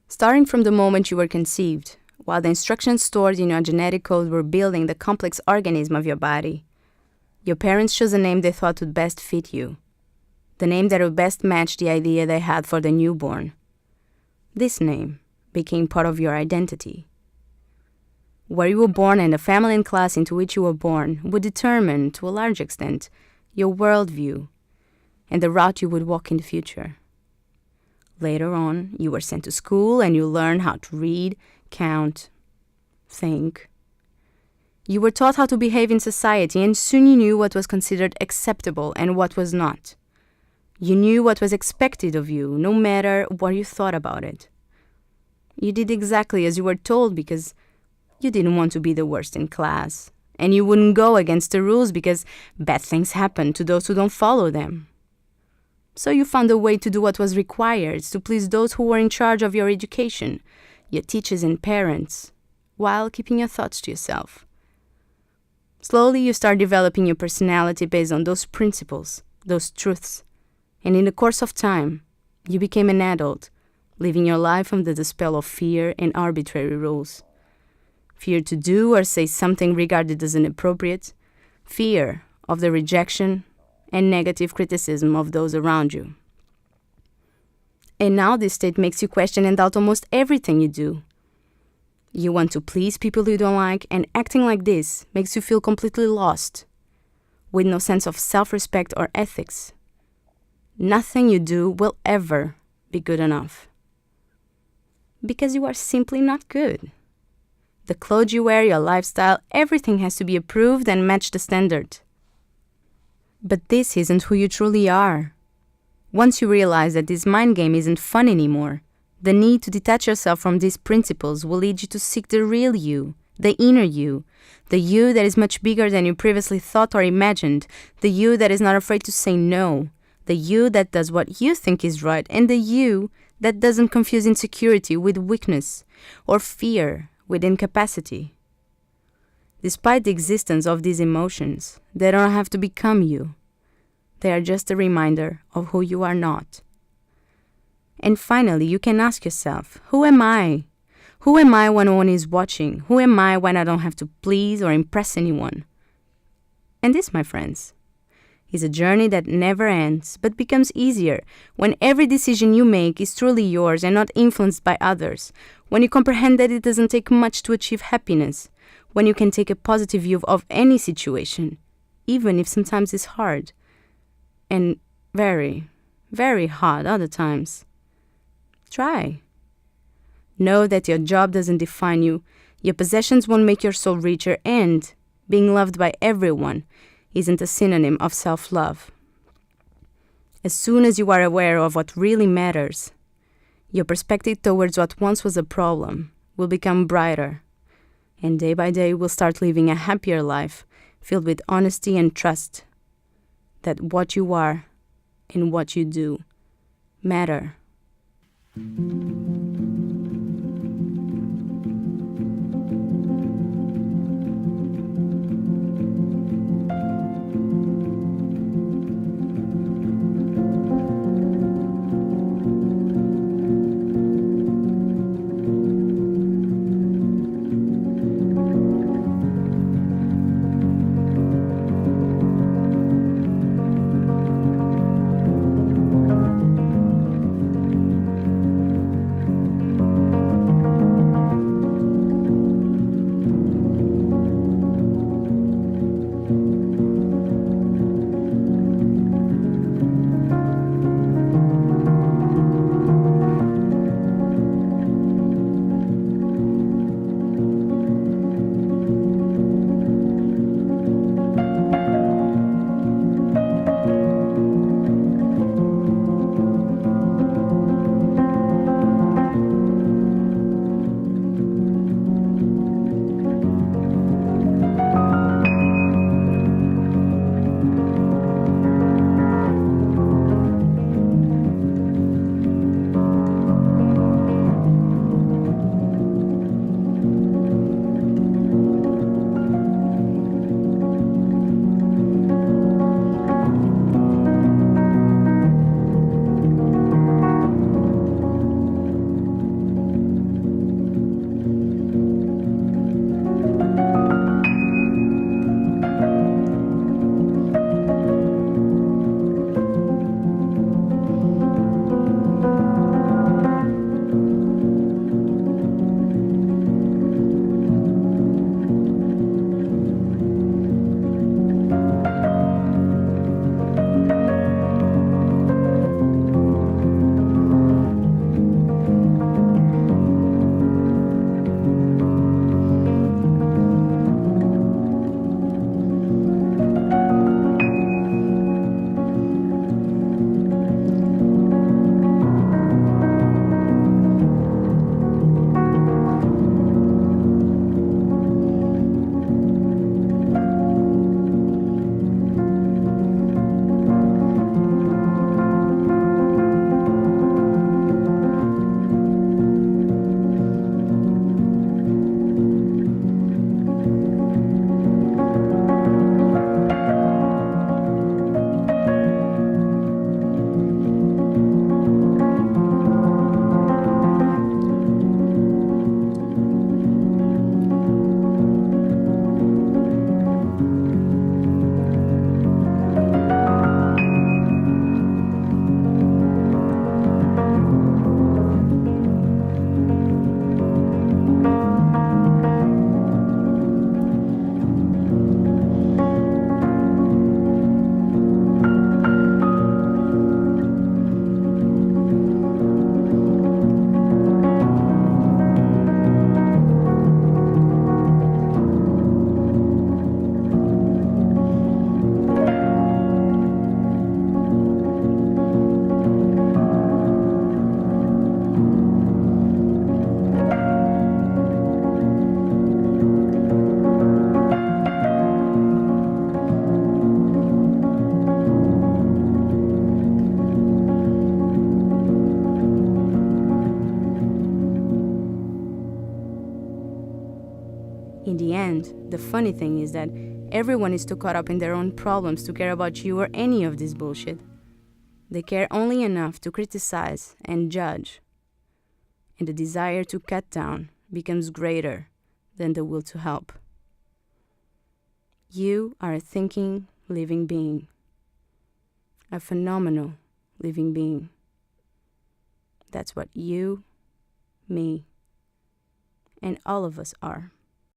Starting from the moment you were conceived, while the instructions stored in your genetic code were building the complex organism of your body, your parents chose a name they thought would best fit you, the name that would best match the idea they had for the newborn. This name became part of your identity. Where you were born and the family and class into which you were born would determine, to a large extent, your worldview and the route you would walk in the future. Later on, you were sent to school and you learned how to read, count, think. You were taught how to behave in society, and soon you knew what was considered acceptable and what was not. You knew what was expected of you, no matter what you thought about it. You did exactly as you were told because you didn't want to be the worst in class, and you wouldn't go against the rules because bad things happen to those who don't follow them. So you found a way to do what was required to please those who were in charge of your education, your teachers and parents, while keeping your thoughts to yourself. Slowly you start developing your personality based on those principles, those truths, and in the course of time, you became an adult, living your life under the spell of fear and arbitrary rules. Fear to do or say something regarded as inappropriate, fear of the rejection and negative criticism of those around you. And now this state makes you question and doubt almost everything you do. You want to please people you don't like, and acting like this makes you feel completely lost, with no sense of self-respect or ethics. Nothing you do will ever be good enough. Because you are simply not good. The clothes you wear, your lifestyle, everything has to be approved and match the standard. But this isn't who you truly are. Once you realize that this mind game isn't fun anymore, the need to detach yourself from these principles will lead you to seek the real you, the inner you, the you that is much bigger than you previously thought or imagined, the you that is not afraid to say no, the you that does what you think is right, and the you that doesn't confuse insecurity with weakness or fear with incapacity. Despite the existence of these emotions, they don't have to become you. They are just a reminder of who you are not. And finally, you can ask yourself, who am I? Who am I when no one is watching? Who am I when I don't have to please or impress anyone? And this, my friends, is a journey that never ends, but becomes easier when every decision you make is truly yours and not influenced by others, when you comprehend that it doesn't take much to achieve happiness, when you can take a positive view of any situation, even if sometimes it's hard, and very, very hard other times. Try. Know that your job doesn't define you, your possessions won't make your soul richer, and being loved by everyone isn't a synonym of self-love. As soon as you are aware of what really matters, your perspective towards what once was a problem will become brighter, and day by day will start living a happier life filled with honesty and trust that what you are and what you do matter. the funny thing is that everyone is too caught up in their own problems to care about you or any of this bullshit. They care only enough to criticize and judge. And the desire to cut down becomes greater than the will to help. You are a thinking, living being. A phenomenal living being. That's what you, me, and all of us are.